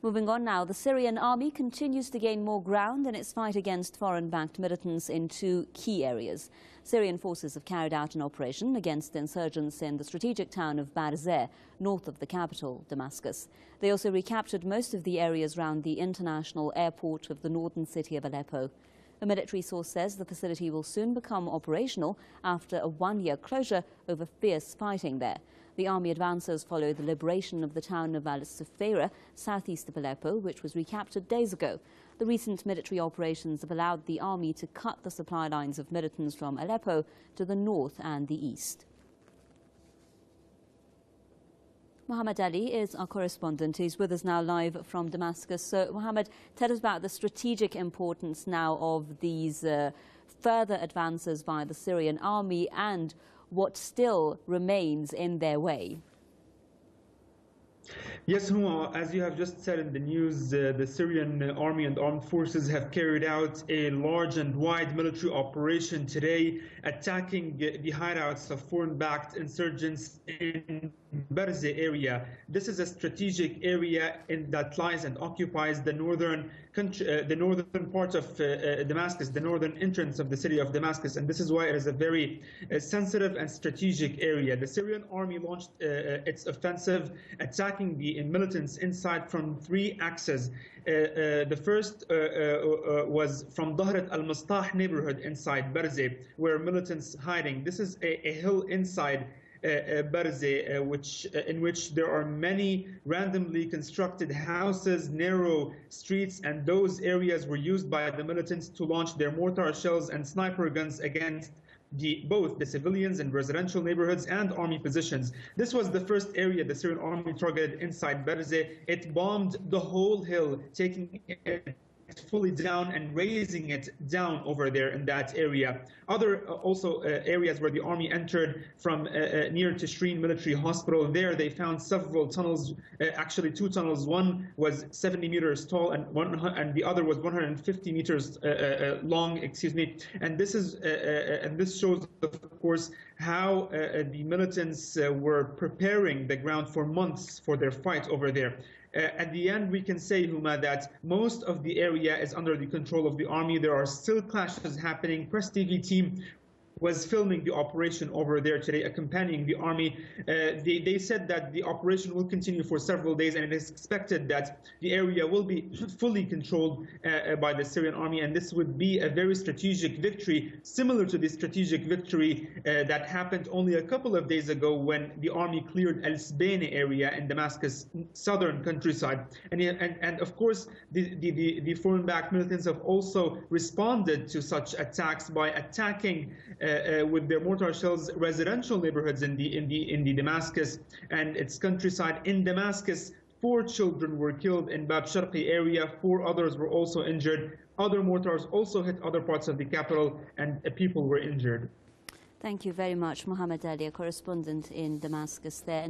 Moving on now, the Syrian Army continues to gain more ground in its fight against foreign-backed militants in two key areas. Syrian forces have carried out an operation against the insurgents in the strategic town of Barzeh, north of the capital, Damascus. They also recaptured most of the areas around the international airport of the northern city of Aleppo. A military source says the facility will soon become operational after a one-year closure over fierce fighting there. The army advances follow the liberation of the town of Al-Sufeira, southeast of Aleppo, which was recaptured days ago. The recent military operations have allowed the army to cut the supply lines of militants from Aleppo to the north and the east. Mohammed Ali is our correspondent. He's with us now live from Damascus. So, Mohammed, tell us about the strategic importance now of these further advances by the Syrian army and what still remains in their way. Yes, Huma, as you have just said in the news, the Syrian army and armed forces have carried out a large and wide military operation today, attacking the hideouts of foreign-backed insurgents in Barzeh area. This is a strategic area that lies and occupies the northern part of Damascus, the northern entrance of the city of Damascus, and this is why it is a very sensitive and strategic area. The Syrian army launched its offensive, attacking the militants inside from three axes. The first was from Dahrat al-Mustah neighborhood inside Barzeh, where militants hiding. This is a hill inside Barzeh, in which there are many randomly constructed houses, narrow streets, and those areas were used by the militants to launch their mortar shells and sniper guns against both the civilians and residential neighborhoods and army positions. This was the first area the Syrian army targeted inside Barzeh. It bombed the whole hill, taking it fully down and raising it down over there in that area. Other also areas where the army entered from near Tishreen Military Hospital, there they found several tunnels, actually two tunnels. One was 70 meters tall and the other was 150 meters long, and this is and this shows, of course, how the militants were preparing the ground for months for their fight over there. At the end, we can say, Huma, that most of the area is under the control of the army. There are still clashes happening. Press TV team was filming the operation over there today, accompanying the army. They said that the operation will continue for several days, and it is expected that the area will be fully controlled by the Syrian army, and this would be a very strategic victory, similar to the strategic victory that happened only a couple of days ago when the army cleared Al-Sbaini area in Damascus, southern countryside. And of course, the foreign-backed militants have also responded to such attacks by attacking with their mortar shells residential neighborhoods in the Damascus and its countryside. In Damascus, 4 children were killed in Bab Sharqi area. 4 others were also injured. Other mortars also hit other parts of the capital, and people were injured. Thank you very much, Mohammed Ali, a correspondent in Damascus there.